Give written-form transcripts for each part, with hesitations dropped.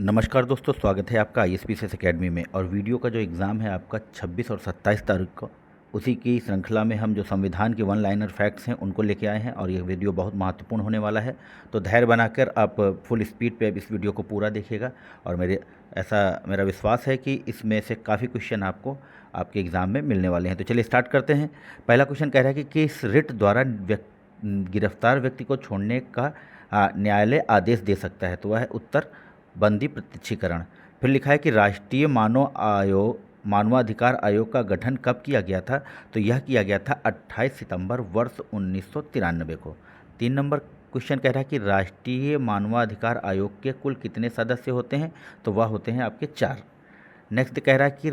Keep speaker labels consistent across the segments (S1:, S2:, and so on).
S1: नमस्कार दोस्तों, स्वागत है आपका ISPCS एकेडमी में। और वीडियो का जो एग्ज़ाम है आपका 26 और 27 तारीख को, उसी की श्रृंखला में हम जो संविधान के वन लाइनर फैक्ट्स हैं उनको लेके आए हैं और ये वीडियो बहुत महत्वपूर्ण होने वाला है। तो धैर्य बनाकर आप फुल स्पीड पे अब इस वीडियो को पूरा देखिएगा और मेरा विश्वास है कि इसमें से काफ़ी क्वेश्चन आपको आपके एग्ज़ाम में मिलने वाले हैं। तो चलिए स्टार्ट करते हैं। पहला क्वेश्चन कह रहा है कि किस रिट द्वारा गिरफ्तार व्यक्ति को छोड़ने का न्यायालय आदेश दे सकता है। तो वह है उत्तर बंदी प्रत्यक्षीकरण। फिर लिखा है कि राष्ट्रीय मानवाधिकार आयोग का गठन कब किया गया था। तो यह किया गया था 28 सितंबर वर्ष 1993 को। 3 नंबर क्वेश्चन कह रहा है कि राष्ट्रीय मानवाधिकार आयोग के कुल कितने सदस्य होते हैं। तो वह होते हैं आपके 4। नेक्स्ट कह रहा है कि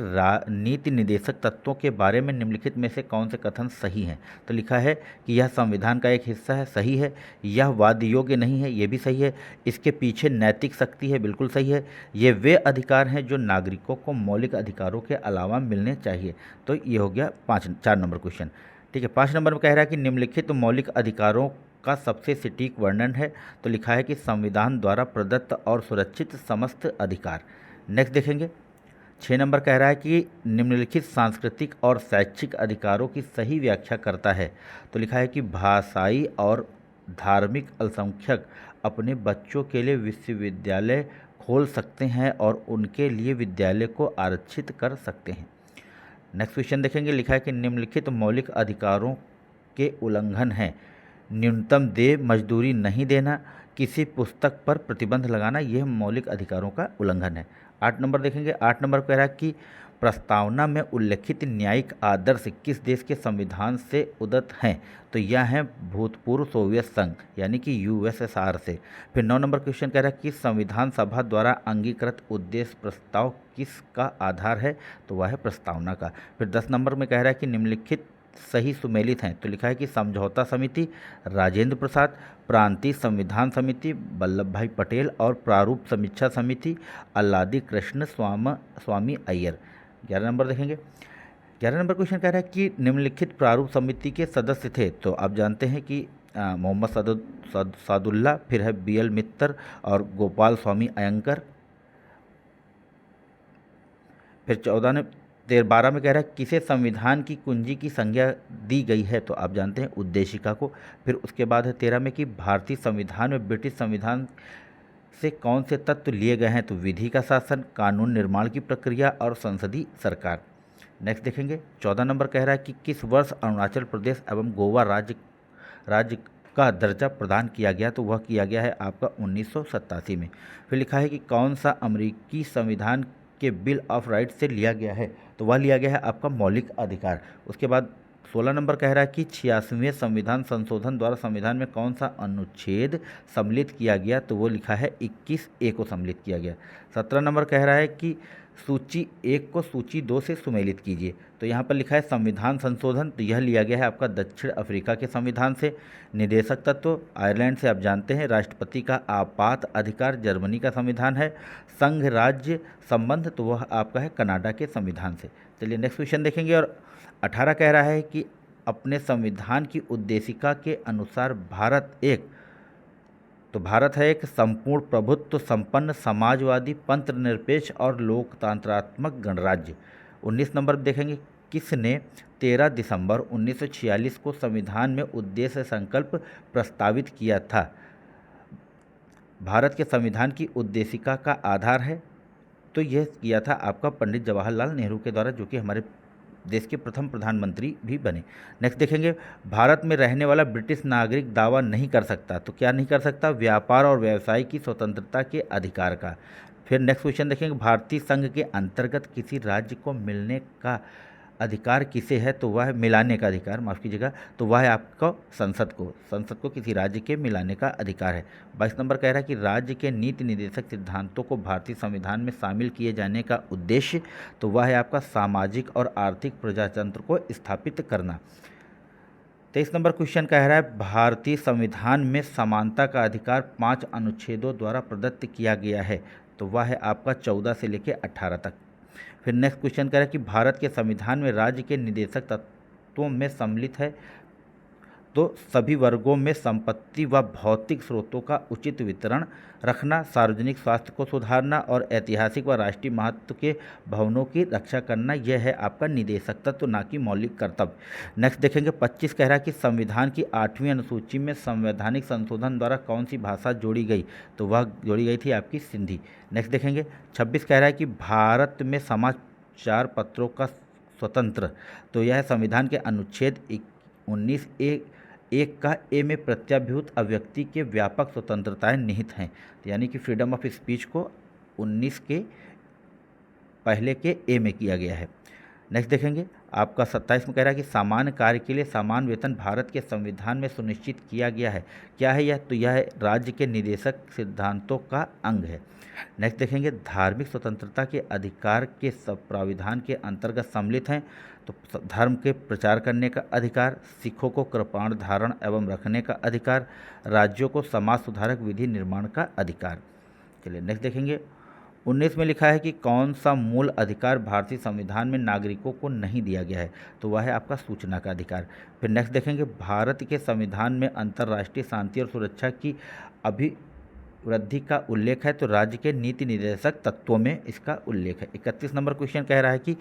S1: नीति निदेशक तत्वों के बारे में निम्नलिखित में से कौन से कथन सही हैं। तो लिखा है कि यह संविधान का एक हिस्सा है, सही है। यह वाद्य योग्य नहीं है, ये भी सही है। इसके पीछे नैतिक शक्ति है, बिल्कुल सही है। ये वे अधिकार हैं जो नागरिकों को मौलिक अधिकारों के अलावा मिलने चाहिए। तो ये हो गया 4 नंबर क्वेश्चन। ठीक है। 5 नंबर में कह रहा है कि निम्नलिखित मौलिक अधिकारों का सबसे सटीक वर्णन है। तो लिखा है कि संविधान द्वारा प्रदत्त और सुरक्षित समस्त अधिकार। नेक्स्ट देखेंगे। 6 नंबर कह रहा है कि निम्नलिखित सांस्कृतिक और शैक्षिक अधिकारों की सही व्याख्या करता है। तो लिखा है कि भाषाई और धार्मिक अल्पसंख्यक अपने बच्चों के लिए विश्वविद्यालय खोल सकते हैं और उनके लिए विद्यालय को आरक्षित कर सकते हैं। नेक्स्ट क्वेश्चन देखेंगे। लिखा है कि निम्नलिखित मौलिक अधिकारों के उल्लंघन हैं। न्यूनतम देय मजदूरी नहीं देना, किसी पुस्तक पर प्रतिबंध लगाना, यह मौलिक अधिकारों का उल्लंघन है। 8 नंबर देखेंगे। 8 नंबर कह रहा है कि प्रस्तावना में उल्लेखित न्यायिक आदर्श किस देश के संविधान से उद्गत हैं। तो यह है भूतपूर्व सोवियत संघ यानी कि USSR से। फिर 9 नंबर क्वेश्चन कह रहा है कि संविधान सभा द्वारा अंगीकृत उद्देश्य प्रस्ताव किसका आधार है। तो वह है प्रस्तावना का। फिर 10 नंबर में कह रहा है कि निम्नलिखित सही सुमेलित हैं। तो लिखा है कि समझौता समिति, राजेंद्र प्रसाद, प्रांतीय संविधान समिति, वल्लभ भाई पटेल और प्रारूप समीक्षा समिति, अल्लादी कृष्ण स्वामी अय्यर। 11 नंबर देखेंगे। 11 नंबर क्वेश्चन कह रहा है कि निम्नलिखित प्रारूप समिति के सदस्य थे। तो आप जानते हैं कि मोहम्मद सादुल्ला, फिर है BL मित्तर और गोपाल स्वामी अयंकर। फिर 12 में कह रहा है किसे संविधान की कुंजी की संज्ञा दी गई है। तो आप जानते हैं उद्देशिका को। फिर उसके बाद है 13 में कि भारतीय संविधान में ब्रिटिश संविधान से कौन से तत्व लिए गए हैं। तो विधि का शासन, कानून निर्माण की प्रक्रिया और संसदीय सरकार। नेक्स्ट देखेंगे। 14 नंबर कह रहा है कि किस वर्ष अरुणाचल प्रदेश एवं गोवा राज्य का दर्जा प्रदान किया गया। तो वह किया गया है आपका 1987 में। फिर लिखा है कि कौन सा अमेरिकी संविधान के बिल ऑफ राइट से लिया गया है। तो वह लिया गया है आपका मौलिक अधिकार। उसके बाद 16 नंबर कह रहा है कि 86वें संविधान संशोधन द्वारा संविधान में कौन सा अनुच्छेद सम्मिलित किया गया। तो वो लिखा है 21A को सम्मिलित किया गया। 17 नंबर कह रहा है कि सूची 1 को सूची 2 से सुमेलित कीजिए। तो यहाँ पर लिखा है संविधान संशोधन। तो यह लिया गया है आपका दक्षिण अफ्रीका के संविधान से। निदेशक तत्व आयरलैंड से आप जानते हैं। राष्ट्रपति का आपात अधिकार जर्मनी का संविधान है। संघ राज्य संबंध तो वह आपका है कनाडा के संविधान से। चलिए नेक्स्ट क्वेश्चन देखेंगे। और 18 कह रहा है कि अपने संविधान की उद्देशिका के अनुसार भारत है एक संपूर्ण प्रभुत्व संपन्न समाजवादी पंथ निरपेक्ष और लोकतंत्रात्मक गणराज्य। 19 नंबर देखेंगे। किसने 13 दिसंबर 1946 को संविधान में उद्देश्य संकल्प प्रस्तावित किया था। भारत के संविधान की उद्देशिका का आधार है। तो यह किया था आपका पंडित जवाहरलाल नेहरू के द्वारा, जो कि हमारे देश के प्रथम प्रधानमंत्री भी बने। नेक्स्ट देखेंगे। भारत में रहने वाला ब्रिटिश नागरिक दावा नहीं कर सकता। तो क्या नहीं कर सकता। व्यापार और व्यवसाय की स्वतंत्रता के अधिकार का। फिर नेक्स्ट क्वेश्चन देखेंगे। भारतीय संघ के अंतर्गत किसी राज्य को मिलने का अधिकार किसे है। तो वह है मिलाने का अधिकार, माफ़ कीजिएगा। तो वह है आपका संसद को किसी राज्य के मिलाने का अधिकार है। 22 नंबर कह रहा है कि राज्य के नीति निदेशक सिद्धांतों को भारतीय संविधान में शामिल किए जाने का उद्देश्य। तो वह है आपका सामाजिक और आर्थिक प्रजातंत्र को स्थापित करना। 23 नंबर क्वेश्चन कह रहा है भारतीय संविधान में समानता का अधिकार 5 अनुच्छेदों द्वारा प्रदत्त किया गया है। तो वह है आपका 14 से लेकर 18 तक। फिर नेक्स्ट क्वेश्चन कह रहा है कि भारत के संविधान में राज्य के निदेशक तत्वों में सम्मिलित है। तो सभी वर्गों में संपत्ति व भौतिक स्रोतों का उचित वितरण रखना, सार्वजनिक स्वास्थ्य को सुधारना और ऐतिहासिक व राष्ट्रीय महत्व के भवनों की रक्षा करना, यह है आपका निदेशक तत्व, ना कि मौलिक कर्तव्य। नेक्स्ट देखेंगे 25 कह रहा है कि संविधान की 8वीं अनुसूची में संवैधानिक संशोधन द्वारा कौन सी भाषा जोड़ी गई, तो वह जोड़ी गई थी आपकी सिंधी। नेक्स्ट देखेंगे 26 कह रहा है कि भारत में समाचार पत्रों का स्वतंत्र, तो यह संविधान के अनुच्छेद 19(1) का ए में प्रत्याभूत अभिव्यक्ति के व्यापक स्वतंत्रताएं निहित हैं, तो यानी कि फ्रीडम ऑफ स्पीच को 19 के पहले के ए में किया गया है। नेक्स्ट देखेंगे आपका 27 में कह रहा है कि सामान्य कार्य के लिए समान वेतन भारत के संविधान में सुनिश्चित किया गया है। क्या है यह, तो यह राज्य के निदेशक सिद्धांतों का अंग है। नेक्स्ट देखेंगे धार्मिक स्वतंत्रता के अधिकार के सब प्राविधान के अंतर्गत सम्मिलित हैं, तो धर्म के प्रचार करने का अधिकार, सिखों को कृपाण धारण एवं रखने का अधिकार, राज्यों को समाज सुधारक विधि निर्माण का अधिकार। चलिए नेक्स्ट देखेंगे 19 में लिखा है कि कौन सा मूल अधिकार भारतीय संविधान में नागरिकों को नहीं दिया गया है, तो वह है आपका सूचना का अधिकार। फिर नेक्स्ट देखेंगे भारत के संविधान में अंतर्राष्ट्रीय शांति और सुरक्षा की अभिवृद्धि का उल्लेख है, तो राज्य के नीति निर्देशक तत्वों में इसका उल्लेख है। 31 नंबर क्वेश्चन कह रहा है कि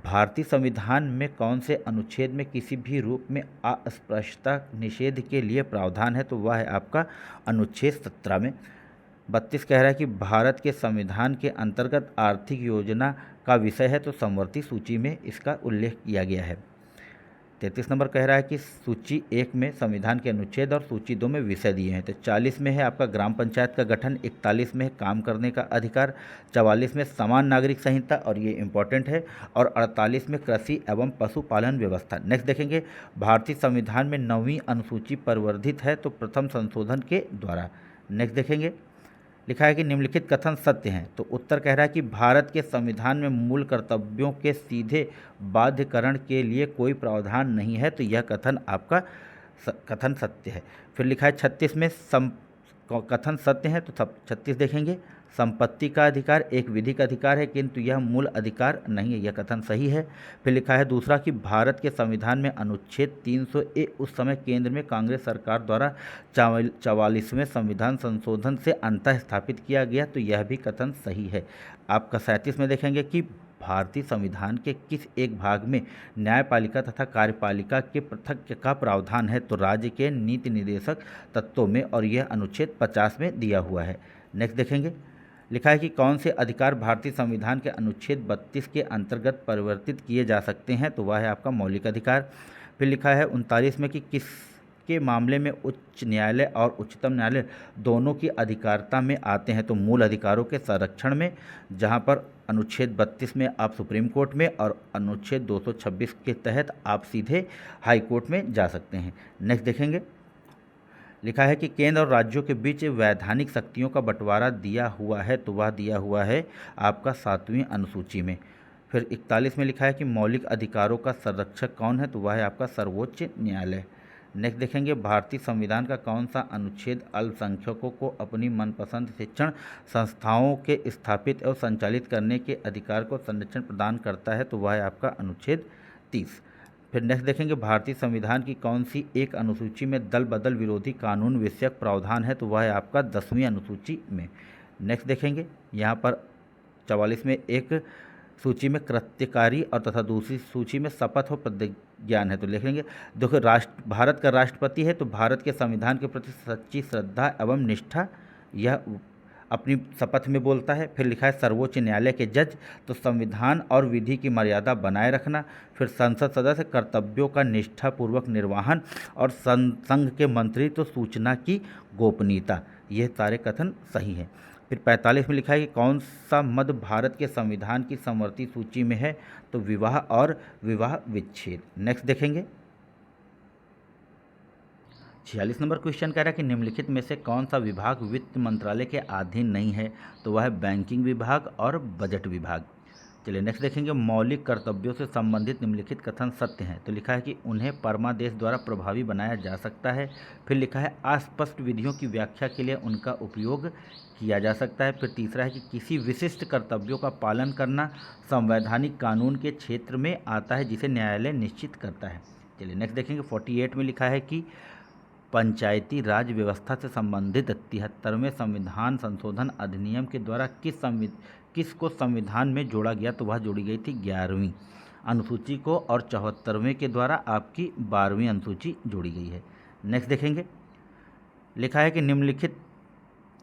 S1: भारतीय संविधान में कौन से अनुच्छेद में किसी भी रूप में अस्पृश्यता निषेध के लिए प्रावधान है, तो वह है आपका अनुच्छेद 17 में। 32 कह रहा है कि भारत के संविधान के अंतर्गत आर्थिक योजना का विषय है, तो समवर्ती सूची में इसका उल्लेख किया गया है। 33 नंबर कह रहा है कि सूची 1 में संविधान के अनुच्छेद और सूची 2 में विषय दिए हैं, तो 40 में है आपका ग्राम पंचायत का गठन, 41 में है काम करने का अधिकार, 44 में समान नागरिक संहिता और ये इंपॉर्टेंट है, और 48 में कृषि एवं पशुपालन व्यवस्था। नेक्स्ट देखेंगे भारतीय संविधान में 9वीं अनुसूची परिवर्धित है, तो प्रथम संशोधन के द्वारा। नेक्स्ट देखेंगे लिखा है कि निम्नलिखित कथन सत्य हैं, तो उत्तर कह रहा है कि भारत के संविधान में मूल कर्तव्यों के सीधे बाध्यकरण के लिए कोई प्रावधान नहीं है, तो यह कथन आपका कथन सत्य है। फिर लिखा है 36 में कथन सत्य है, तो 36 देखेंगे संपत्ति का अधिकार एक विधिक अधिकार है, किंतु यह मूल अधिकार नहीं है, यह कथन सही है। फिर लिखा है दूसरा कि भारत के संविधान में अनुच्छेद 300A उस समय केंद्र में कांग्रेस सरकार द्वारा 44वें संविधान संशोधन से अंतः स्थापित किया गया, तो यह भी कथन सही है। आपका 37 में देखेंगे कि भारतीय संविधान के किस एक भाग में न्यायपालिका तथा कार्यपालिका के पृथक का प्रावधान है, तो राज्य के नीति निर्देशक तत्वों में, और यह अनुच्छेद 50 में दिया हुआ है। नेक्स्ट देखेंगे लिखा है कि कौन से अधिकार भारतीय संविधान के अनुच्छेद 32 के अंतर्गत परिवर्तित किए जा सकते हैं, तो वह है आपका मौलिक अधिकार। फिर लिखा है 39 में कि किसके मामले में उच्च न्यायालय और उच्चतम न्यायालय दोनों की अधिकारिता में आते हैं, तो मूल अधिकारों के संरक्षण में, जहां पर अनुच्छेद 32 में आप सुप्रीम कोर्ट में और अनुच्छेद 226 के तहत आप सीधे हाई कोर्ट में जा सकते हैं। नेक्स्ट देखेंगे लिखा है कि केंद्र और राज्यों के बीच वैधानिक शक्तियों का बंटवारा दिया हुआ है, तो वह दिया हुआ है आपका 7वीं अनुसूची में। फिर 41 में लिखा है कि मौलिक अधिकारों का संरक्षक कौन है, तो वह है आपका सर्वोच्च न्यायालय। नेक्स्ट देखेंगे भारतीय संविधान का कौन सा अनुच्छेद अल्पसंख्यकों को अपनी मनपसंद शिक्षण संस्थाओं के स्थापित और संचालित करने के अधिकार को संरक्षण प्रदान करता है, तो वह है आपका अनुच्छेद 30। फिर नेक्स्ट देखेंगे भारतीय संविधान की कौन सी एक अनुसूची में दल बदल विरोधी कानून विषयक प्रावधान है, तो वह है आपका 10वीं अनुसूची में। नेक्स्ट देखेंगे यहाँ पर 44 में एक सूची में कृत्यकारी और तथा दूसरी सूची में शपथ और प्रतिज्ञान है, तो लिख लेंगे। देखो भारत का राष्ट्रपति है, तो भारत के संविधान के प्रति सच्ची श्रद्धा एवं निष्ठा यह अपनी शपथ में बोलता है। फिर लिखा है सर्वोच्च न्यायालय के जज, तो संविधान और विधि की मर्यादा बनाए रखना। फिर संसद सदस्य कर्तव्यों का निष्ठापूर्वक निर्वहन, और संघ के मंत्री तो सूचना की गोपनीयता, यह सारे कथन सही हैं। फिर 45 में लिखा है कि कौन सा मद भारत के संविधान की समवर्ती सूची में है, तो विवाह और विवाह विच्छेद। नेक्स्ट देखेंगे 46 नंबर क्वेश्चन कह रहा है कि निम्नलिखित में से कौन सा विभाग वित्त मंत्रालय के अधीन नहीं है, तो वह है बैंकिंग विभाग और बजट विभाग। चलिए नेक्स्ट देखेंगे मौलिक कर्तव्यों से संबंधित निम्नलिखित कथन सत्य हैं, तो लिखा है कि उन्हें परमादेश द्वारा प्रभावी बनाया जा सकता है। फिर लिखा है अस्पष्ट विधियों की व्याख्या के लिए उनका उपयोग किया जा सकता है। फिर तीसरा है कि किसी विशिष्ट कर्तव्यों का पालन करना संवैधानिक कानून के क्षेत्र में आता है, जिसे न्यायालय निश्चित करता है। चलिए नेक्स्ट देखेंगे 48 में लिखा है कि पंचायती राज व्यवस्था से संबंधित 73वें संविधान संशोधन अधिनियम के द्वारा किसको संविधान में जोड़ा गया, तो वह जोड़ी गई थी 11वीं अनुसूची को, और 74वें के द्वारा आपकी 12वीं अनुसूची जोड़ी गई है। नेक्स्ट देखेंगे, लिखा है कि निम्नलिखित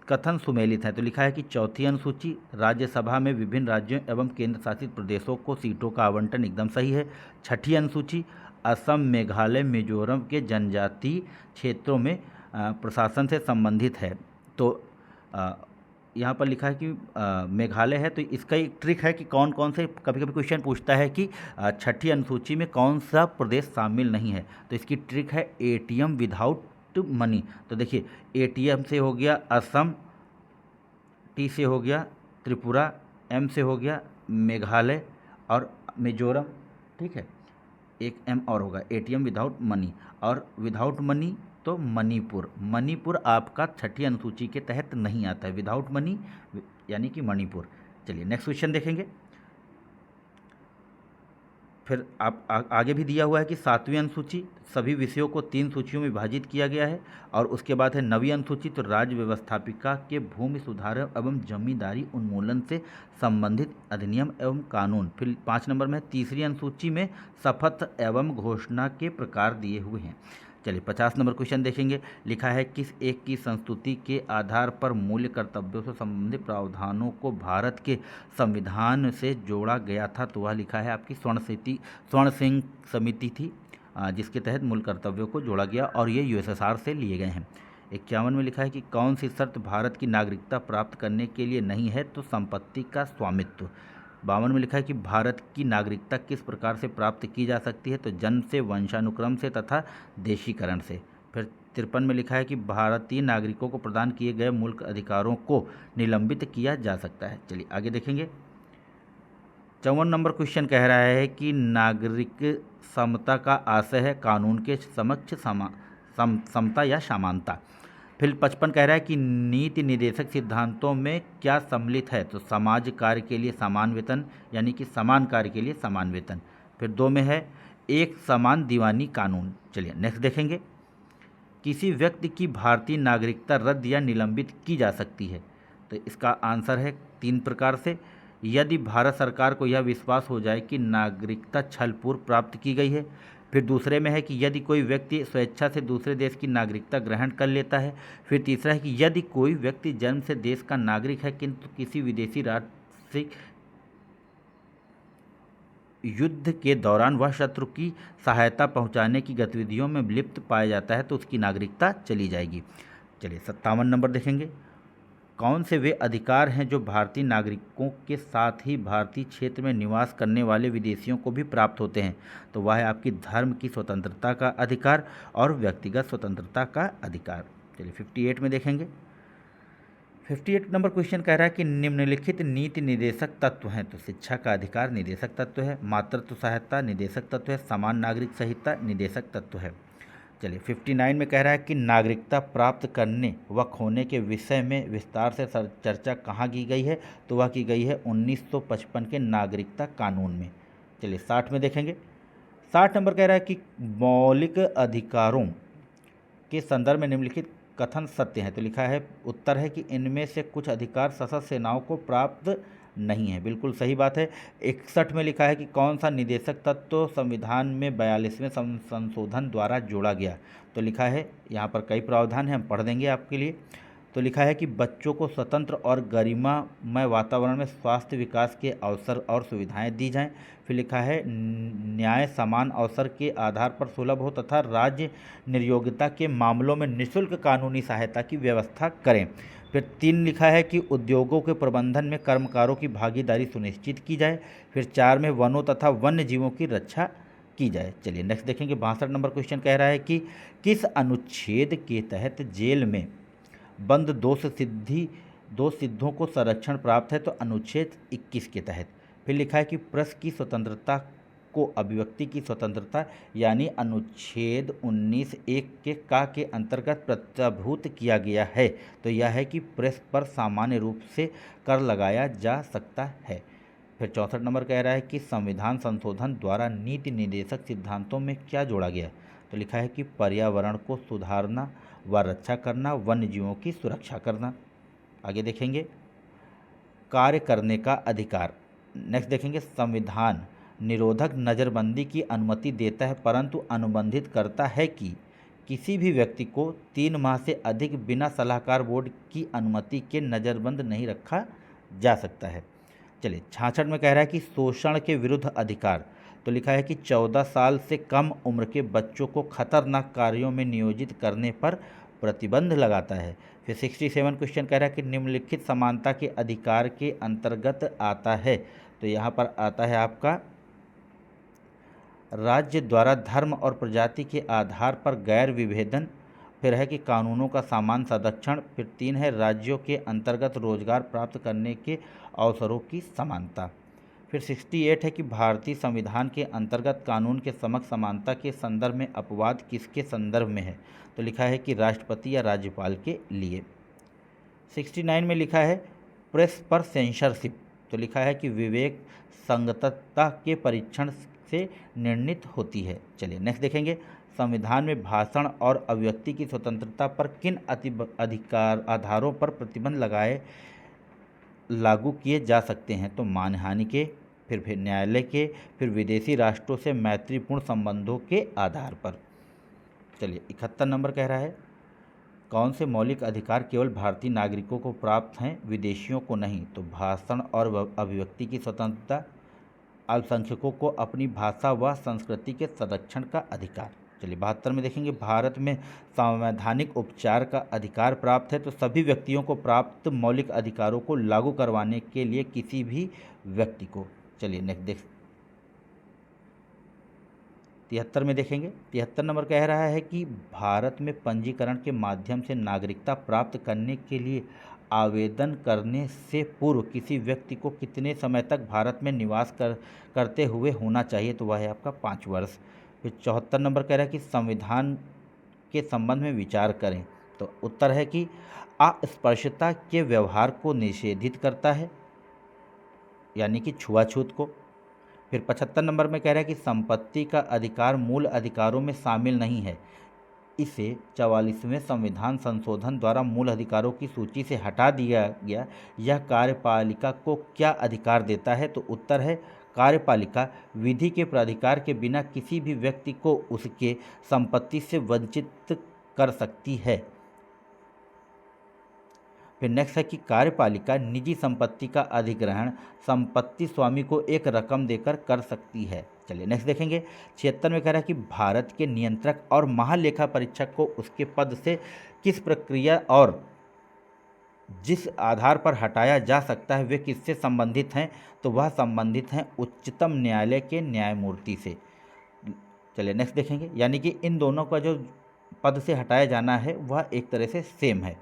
S1: कथन सुमेलित है, तो लिखा है कि चौथी अनुसूची राज्यसभा में विभिन्न राज्यों एवं केंद्र शासित प्रदेशों को सीटों का आवंटन एकदम सही है। छठी अनुसूची असम, मेघालय, मिजोरम के जनजातीय क्षेत्रों में प्रशासन से संबंधित है। तो यहाँ पर लिखा है कि मेघालय है, तो इसका एक ट्रिक है कि कौन कौन से, कभी कभी क्वेश्चन पूछता है कि छठी अनुसूची में कौन सा प्रदेश शामिल नहीं है, तो इसकी ट्रिक है एटीएम विदाउट मनी। तो देखिए एटीएम से हो गया असम, टी से हो गया त्रिपुरा, एम से हो गया मेघालय और मिजोरम, ठीक है, एक एम और होगा एटीएम विदाउट मनी, और विदाउट मनी तो मणिपुर। मणिपुर आपका छठी अनुसूची के तहत नहीं आता है, विदाउट मनी यानी कि मणिपुर। चलिए नेक्स्ट क्वेश्चन देखेंगे। फिर आप आगे भी दिया हुआ है कि 7वीं अनुसूची सभी विषयों को 3 सूचियों में विभाजित किया गया है, और उसके बाद है 9वीं अनुसूची, तो राज्य व्यवस्थापिका के भूमि सुधार एवं जमींदारी उन्मूलन से संबंधित अधिनियम एवं कानून। फिर 5 नंबर में 3री अनुसूची में शपथ एवं घोषणा के प्रकार दिए हुए हैं। चलिए 50 नंबर क्वेश्चन देखेंगे। लिखा है किस एक की संस्तुति के आधार पर मूल्य कर्तव्यों से संबंधित प्रावधानों को भारत के संविधान से जोड़ा गया था, तो वह लिखा है आपकी स्वर्ण सिंह समिति थी, जिसके तहत मूल कर्तव्यों को जोड़ा गया, और ये यूएसएसआर से लिए गए हैं। 51 में लिखा है कि कौन सी शर्त भारत की नागरिकता प्राप्त करने के लिए नहीं है, तो संपत्ति का स्वामित्व। 52 में लिखा है कि भारत की नागरिकता किस प्रकार से प्राप्त की जा सकती है, तो जन्म से, वंशानुक्रम से तथा देशीकरण से। फिर 53 में लिखा है कि भारतीय नागरिकों को प्रदान किए गए मूल अधिकारों को निलंबित किया जा सकता है। चलिए आगे देखेंगे। 54 नंबर क्वेश्चन कह रहा है कि नागरिक समता का आशय है कानून के समक्ष समता या समानता। फिर 55 कह रहा है कि नीति निर्देशक सिद्धांतों में क्या सम्मिलित है, तो समाज कार्य के लिए समान वेतन, यानी कि समान कार्य के लिए समान वेतन। फिर 2 में है एक समान दीवानी कानून। चलिए नेक्स्ट देखेंगे। किसी व्यक्ति की भारतीय नागरिकता रद्द या निलंबित की जा सकती है, तो इसका आंसर है 3 प्रकार से। यदि भारत सरकार को यह विश्वास हो जाए कि नागरिकता छलपूर्व प्राप्त की गई है। फिर दूसरे में है कि यदि कोई व्यक्ति स्वेच्छा से दूसरे देश की नागरिकता ग्रहण कर लेता है। फिर तीसरा है कि यदि कोई व्यक्ति जन्म से देश का नागरिक है किंतु किसी विदेशी राष्ट्र से युद्ध के दौरान वह शत्रु की सहायता पहुंचाने की गतिविधियों में लिप्त पाया जाता है, तो उसकी नागरिकता चली जाएगी। चलिए 57 नंबर देखेंगे। कौन से वे अधिकार हैं जो भारतीय नागरिकों के साथ ही भारतीय क्षेत्र में निवास करने वाले विदेशियों को भी प्राप्त होते हैं, तो वह है आपकी धर्म की स्वतंत्रता का अधिकार और व्यक्तिगत स्वतंत्रता का अधिकार। चलिए 58 में देखेंगे। 58 नंबर क्वेश्चन कह रहा है कि निम्नलिखित नीति निर्देशक तत्व हैं, तो शिक्षा का अधिकार निदेशक तत्व है, मातृत्व सहायता निदेशक तत्व है, समान नागरिक संहिता निदेशक तत्व है। चलिए 59 में कह रहा है कि नागरिकता प्राप्त करने व खोने के विषय में विस्तार से चर्चा कहाँ की गई है, तो वह की गई है 1955 के नागरिकता कानून में। चलिए 60 में देखेंगे। 60 नंबर कह रहा है कि मौलिक अधिकारों के संदर्भ में निम्नलिखित कथन सत्य है, तो लिखा है उत्तर है कि इनमें से कुछ अधिकार सशस्त्र सेनाओं को प्राप्त नहीं है, बिल्कुल सही बात है। 61 में लिखा है कि कौन सा निदेशक तत्व संविधान में 42वें संशोधन द्वारा जोड़ा गया, तो लिखा है यहाँ पर कई प्रावधान हैं, हम पढ़ देंगे आपके लिए। तो लिखा है कि बच्चों को स्वतंत्र और गरिमामय वातावरण में स्वास्थ्य विकास के अवसर और सुविधाएं दी जाएं। फिर लिखा है न्याय समान अवसर के आधार पर सुलभ हो तथा राज्य निर्योग्यता के मामलों में निःशुल्क कानूनी सहायता की व्यवस्था करें। फिर 3 लिखा है कि उद्योगों के प्रबंधन में कर्मकारों की भागीदारी सुनिश्चित की जाए। फिर 4 में वनों तथा वन्य जीवों की रक्षा की जाए। चलिए नेक्स्ट देखेंगे। 62 नंबर क्वेश्चन कह रहा है कि किस अनुच्छेद के तहत जेल में बंद दो सिद्धों को संरक्षण प्राप्त है, तो अनुच्छेद 21 के तहत। फिर लिखा है कि प्रेस की स्वतंत्रता को अभिव्यक्ति की स्वतंत्रता यानी अनुच्छेद 19(1) के अंतर्गत प्रत्याभूत किया गया है, तो यह है कि प्रेस पर सामान्य रूप से कर लगाया जा सकता है। फिर 64 नंबर कह रहा है कि संविधान संशोधन द्वारा नीति निर्देशक सिद्धांतों में क्या जोड़ा गया है? तो लिखा है कि पर्यावरण को सुधारना व रक्षा करना, वन्य जीवों की सुरक्षा करना। आगे देखेंगे कार्य करने का अधिकार। नेक्स्ट देखेंगे संविधान निरोधक नज़रबंदी की अनुमति देता है, परंतु अनुबंधित करता है कि किसी भी व्यक्ति को 3 माह से अधिक बिना सलाहकार बोर्ड की अनुमति के नज़रबंद नहीं रखा जा सकता है। चलिए 66 में कह रहा है कि शोषण के विरुद्ध अधिकार। तो लिखा है कि 14 साल से कम उम्र के बच्चों को खतरनाक कार्यों में नियोजित करने पर प्रतिबंध लगाता है। फिर 67 क्वेश्चन कह रहा है कि निम्नलिखित समानता के अधिकार के अंतर्गत आता है। तो यहाँ पर आता है आपका राज्य द्वारा धर्म और प्रजाति के आधार पर गैर विभेदन। फिर है कि कानूनों का समान संरक्षण। फिर 3 है राज्यों के अंतर्गत रोजगार प्राप्त करने के अवसरों की समानता। फिर 68 है कि भारतीय संविधान के अंतर्गत कानून के समक्ष समानता के संदर्भ में अपवाद किसके संदर्भ में है? तो लिखा है कि राष्ट्रपति या राज्यपाल के लिए। 69 में लिखा है प्रेस पर सेंसरशिप। तो लिखा है कि विवेक संगतता के परीक्षण से निर्णित होती है। चलिए नेक्स्ट देखेंगे संविधान में भाषण और अभिव्यक्ति की स्वतंत्रता पर किन अधिकार आधारों पर प्रतिबंध लागू किए जा सकते हैं? तो मानहानि के, फिर न्यायालय के, फिर विदेशी राष्ट्रों से मैत्रीपूर्ण संबंधों के आधार पर। चलिए 71 नंबर कह रहा है कौन से मौलिक अधिकार केवल भारतीय नागरिकों को प्राप्त हैं, विदेशियों को नहीं? तो भाषण और अभिव्यक्ति की स्वतंत्रता, अल्पसंख्यकों को अपनी भाषा व संस्कृति के संरक्षण का अधिकार। चलिए 72 में देखेंगे भारत में संवैधानिक उपचार का अधिकार प्राप्त है। तो सभी व्यक्तियों को प्राप्त मौलिक अधिकारों को लागू करवाने के लिए किसी भी व्यक्ति को। चलिए नेक्स्ट देख 73 में देखेंगे 73 नंबर कह रहा है कि भारत में पंजीकरण के माध्यम से नागरिकता प्राप्त करने के लिए आवेदन करने से पूर्व किसी व्यक्ति को कितने समय तक भारत में निवास करते हुए होना चाहिए? तो वह है आपका 5 वर्ष। फिर 74 नंबर कह रहा है कि संविधान के संबंध में विचार करें। तो उत्तर है कि अस्पृश्यता के व्यवहार को निषेधित करता है, यानी कि छुआछूत को। फिर 75 नंबर में कह रहा है कि संपत्ति का अधिकार मूल अधिकारों में शामिल नहीं है, इसे 44वें संविधान संशोधन द्वारा मूल अधिकारों की सूची से हटा दिया गया। यह कार्यपालिका को क्या अधिकार देता है? तो उत्तर है कार्यपालिका विधि के प्राधिकार के बिना किसी भी व्यक्ति को उसके संपत्ति से वंचित कर सकती है। फिर नेक्स्ट है कि कार्यपालिका निजी संपत्ति का अधिग्रहण संपत्ति स्वामी को एक रकम देकर कर सकती है। चलिए नेक्स्ट देखेंगे 76 में कह रहा है कि भारत के नियंत्रक और महालेखा परीक्षक को उसके पद से किस प्रक्रिया और जिस आधार पर हटाया जा सकता है वे किससे संबंधित हैं? तो वह संबंधित हैं उच्चतम न्यायालय के न्यायमूर्ति से। चलिए नेक्स्ट देखेंगे, यानी कि इन दोनों का जो पद से हटाया जाना है वह एक तरह से सेम है।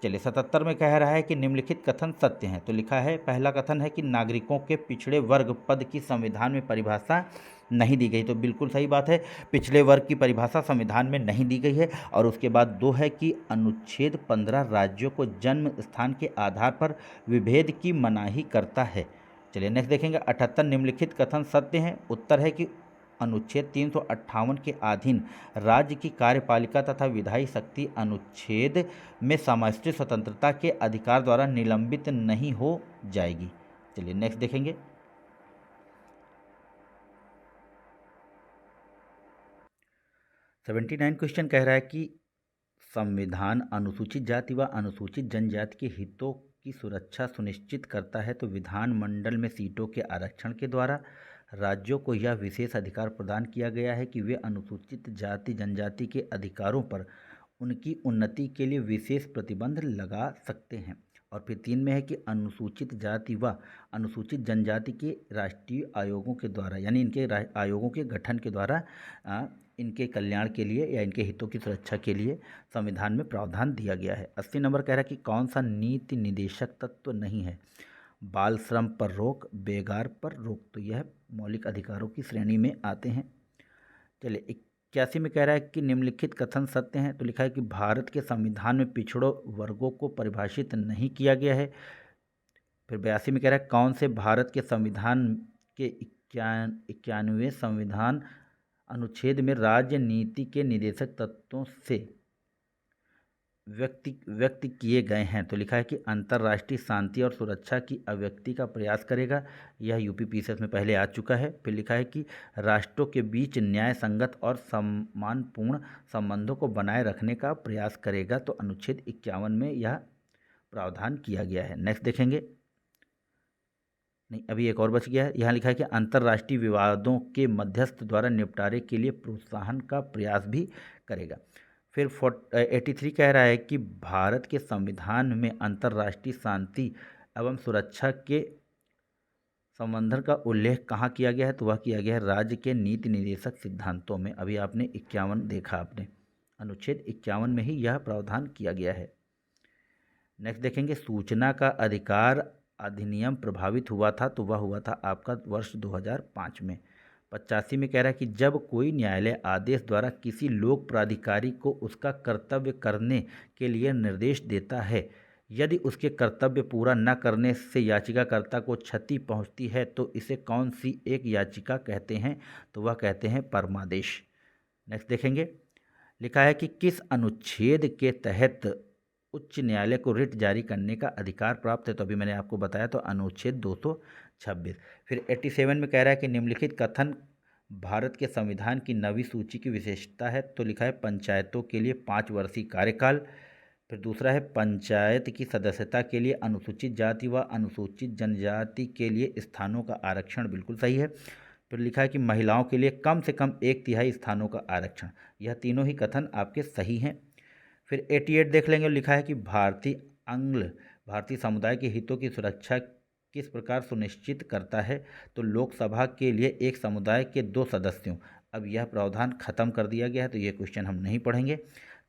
S1: चलिए 77 में कह रहा है कि निम्नलिखित कथन सत्य हैं। तो लिखा है पहला कथन है कि नागरिकों के पिछड़े वर्ग पद की संविधान में परिभाषा नहीं दी गई। तो बिल्कुल सही बात है, पिछड़े वर्ग की परिभाषा संविधान में नहीं दी गई है। और उसके बाद 2 है कि अनुच्छेद 15 राज्यों को जन्म स्थान के आधार पर विभेद की मनाही करता है। चलिए नेक्स्ट देखेंगे 78 निम्नलिखित कथन सत्य हैं। उत्तर है कि अनुच्छेद 358 के अधीन राज्य की कार्यपालिका तथा विधायी शक्ति अनुच्छेद में समष्टि स्वतंत्रता के अधिकार द्वारा निलंबित नहीं हो जाएगी। चलिए नेक्स्ट देखेंगे 79 क्वेश्चन कह रहा है कि संविधान अनुसूचित जाति व अनुसूचित जनजाति के हितों की सुरक्षा सुनिश्चित करता है। तो विधानमंडल में सीटों के आरक्षण के द्वारा राज्यों को यह विशेष अधिकार प्रदान किया गया है कि वे अनुसूचित जाति जनजाति के अधिकारों पर उनकी उन्नति के लिए विशेष प्रतिबंध लगा सकते हैं। और फिर 3 में है कि अनुसूचित जाति व अनुसूचित जनजाति के राष्ट्रीय आयोगों के द्वारा, यानी इनके आयोगों के गठन के द्वारा इनके कल्याण के लिए या इनके हितों की सुरक्षा के लिए संविधान में प्रावधान दिया गया है। 80 नंबर कह रहा है कि कौन सा नीति निदेशक तत्व नहीं है? बाल श्रम पर रोक, बेगार पर रोक। तो यह मौलिक अधिकारों की श्रेणी में आते हैं। चलिए 81 में कह रहा है कि निम्नलिखित कथन सत्य हैं। तो लिखा है कि भारत के संविधान में पिछड़ों वर्गों को परिभाषित नहीं किया गया है। फिर 82 में कह रहा है कौन से भारत के संविधान के 91वें संविधान अनुच्छेद में राजनीति के निदेशक तत्वों से व्यक्त किए गए हैं। तो लिखा है कि अंतर्राष्ट्रीय शांति और सुरक्षा की अभिव्यक्ति का प्रयास करेगा। यह यूपी पीसीएस में पहले आ चुका है। फिर लिखा है कि राष्ट्रों के बीच न्याय संगत और सम्मानपूर्ण संबंधों को बनाए रखने का प्रयास करेगा। तो अनुच्छेद 51 में यह प्रावधान किया गया है। नेक्स्ट देखेंगे, नहीं अभी एक और बच गया है। यहाँ लिखा है कि अंतर्राष्ट्रीय विवादों के मध्यस्थ द्वारा निपटारे के लिए प्रोत्साहन का प्रयास भी करेगा। फिर 83 कह रहा है कि भारत के संविधान में अंतर्राष्ट्रीय शांति एवं सुरक्षा के संबंधन का उल्लेख कहाँ किया गया है? तो वह किया गया है राज्य के नीति निर्देशक सिद्धांतों में। अभी आपने 51 देखा, आपने अनुच्छेद 51 में ही यह प्रावधान किया गया है। नेक्स्ट देखेंगे, सूचना का अधिकार अधिनियम प्रभावित हुआ था, तो वह हुआ था आपका वर्ष 2005 में। 85 में कह रहा है कि जब कोई न्यायालय आदेश द्वारा किसी लोक प्राधिकारी को उसका कर्तव्य करने के लिए निर्देश देता है, यदि उसके कर्तव्य पूरा न करने से याचिकाकर्ता को क्षति पहुंचती है तो इसे कौन सी एक याचिका कहते हैं? तो वह कहते हैं परमादेश। नेक्स्ट देखेंगे, लिखा है कि किस अनुच्छेद के तहत उच्च न्यायालय को रिट जारी करने का अधिकार प्राप्त है? तो अभी मैंने आपको बताया, तो अनुच्छेद 226। फिर 87 में कह रहा है कि निम्नलिखित कथन भारत के संविधान की नवी सूची की विशेषता है। तो लिखा है पंचायतों के लिए 5 वर्षीय कार्यकाल। फिर दूसरा है पंचायत की सदस्यता के लिए अनुसूचित जाति व अनुसूचित जनजाति के लिए स्थानों का आरक्षण, बिल्कुल सही है। फिर लिखा है कि महिलाओं के लिए कम से कम 1/3 स्थानों का आरक्षण। यह तीनों ही कथन आपके सही हैं। फिर 88 देख लेंगे, लिखा है कि भारतीय समुदाय के हितों की सुरक्षा किस प्रकार सुनिश्चित करता है? तो लोकसभा के लिए एक समुदाय के 2 सदस्यों। अब यह प्रावधान खत्म कर दिया गया है, तो यह क्वेश्चन हम नहीं पढ़ेंगे।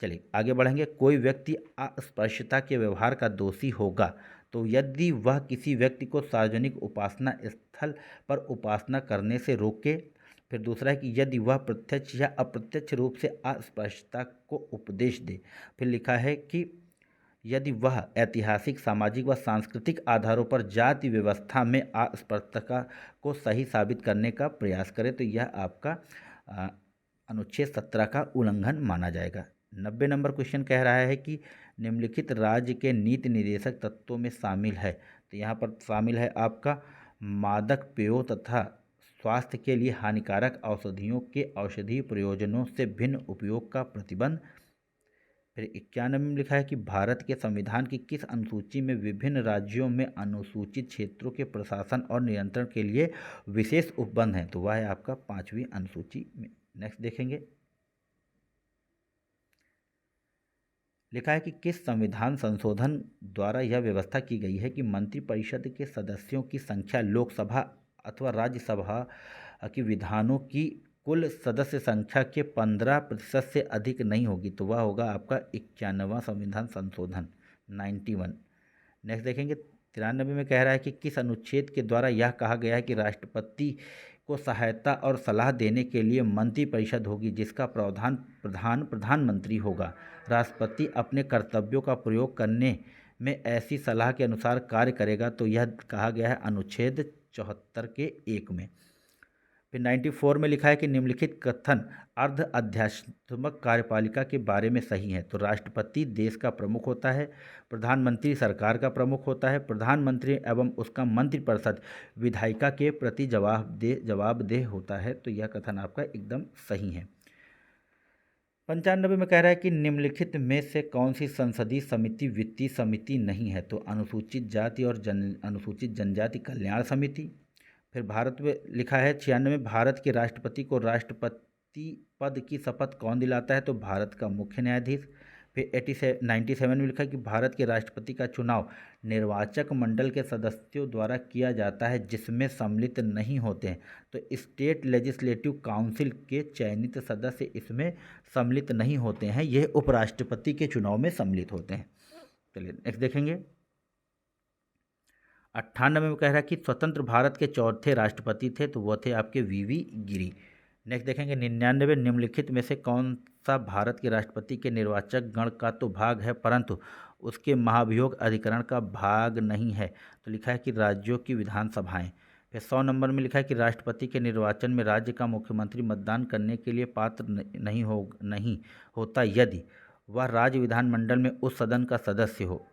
S1: चलिए आगे बढ़ेंगे। कोई व्यक्ति अस्पृश्यता के व्यवहार का दोषी होगा तो यदि वह किसी व्यक्ति को सार्वजनिक उपासना स्थल पर उपासना करने से रोके। फिर दूसरा है कि यदि वह प्रत्यक्ष या अप्रत्यक्ष रूप से अस्पृश्यता को उपदेश दे। फिर लिखा है कि यदि वह ऐतिहासिक, सामाजिक व सांस्कृतिक आधारों पर जाति व्यवस्था में अस्पृश्यता को सही साबित करने का प्रयास करे, तो यह आपका अनुच्छेद 17 का उल्लंघन माना जाएगा। 90 नंबर क्वेश्चन कह रहा है कि निम्नलिखित राज्य के नीति निर्देशक तत्वों में शामिल है। तो यहाँ पर शामिल है आपका मादक पेयों तथा स्वास्थ्य के लिए हानिकारक औषधियों के औषधीय प्रयोजनों से भिन्न उपयोग का प्रतिबंध। फिर 91 में लिखा है कि भारत के संविधान की किस अनुसूची में विभिन्न राज्यों में अनुसूचित क्षेत्रों के प्रशासन और नियंत्रण के लिए विशेष उपबंध हैं? तो वह है आपका 5वीं अनुसूची में। नेक्स्ट देखेंगे, लिखा है कि किस संविधान संशोधन द्वारा यह व्यवस्था की गई है कि मंत्रिपरिषद के सदस्यों की संख्या लोकसभा अथवा राज्यसभा की विधानों की कुल सदस्य संख्या के 15% से अधिक नहीं होगी? तो वह होगा आपका 91वां संविधान संशोधन 91। नेक्स्ट देखेंगे, 93 में कह रहा है कि किस अनुच्छेद के द्वारा यह कहा गया है कि राष्ट्रपति को सहायता और सलाह देने के लिए मंत्रिपरिषद होगी जिसका प्रधानमंत्री होगा। राष्ट्रपति अपने कर्तव्यों का प्रयोग करने में ऐसी सलाह के अनुसार कार्य करेगा। तो यह कहा गया है अनुच्छेद 74 के 1 में। फिर 94 में लिखा है कि निम्नलिखित कथन अर्ध आध्यात्मिक कार्यपालिका के बारे में सही है। तो राष्ट्रपति देश का प्रमुख होता है, प्रधानमंत्री सरकार का प्रमुख होता है, प्रधानमंत्री एवं उसका मंत्रिपरिषद विधायिका के प्रति जवाबदेह होता है। तो यह कथन आपका एकदम सही है। 95 में कह रहा है कि निम्नलिखित में से कौन सी संसदीय समिति वित्तीय समिति नहीं है? तो अनुसूचित जाति और अनुसूचित जनजाति कल्याण समिति। फिर भारत में लिखा है 96 में भारत के राष्ट्रपति को राष्ट्रपति पद की शपथ कौन दिलाता है? तो भारत का मुख्य न्यायाधीश। फिर 97 में लिखा है कि भारत के राष्ट्रपति का चुनाव निर्वाचक मंडल के सदस्यों द्वारा किया जाता है जिसमें सम्मिलित नहीं होते हैं। तो स्टेट लेजिस्लेटिव काउंसिल के चयनित सदस्य इसमें सम्मिलित नहीं होते हैं, यह उपराष्ट्रपति के चुनाव में सम्मिलित होते हैं। चलिए नेक्स्ट देखेंगे, 98 में कह रहा है कि स्वतंत्र भारत के चौथे राष्ट्रपति थे, तो वो थे आपके वीवी गिरी। नेक्स्ट देखेंगे 99 निम्नलिखित में से कौन हिस्सा भारत के राष्ट्रपति के निर्वाचक गण का तो भाग है, परंतु उसके महाभियोग अधिकरण का भाग नहीं है। तो लिखा है कि राज्यों की विधानसभाएं। फिर 100 नंबर में लिखा है कि राष्ट्रपति के निर्वाचन में राज्य का मुख्यमंत्री मतदान करने के लिए पात्र नहीं होता यदि वह राज्य विधानमंडल में उस सदन का सदस्य हो।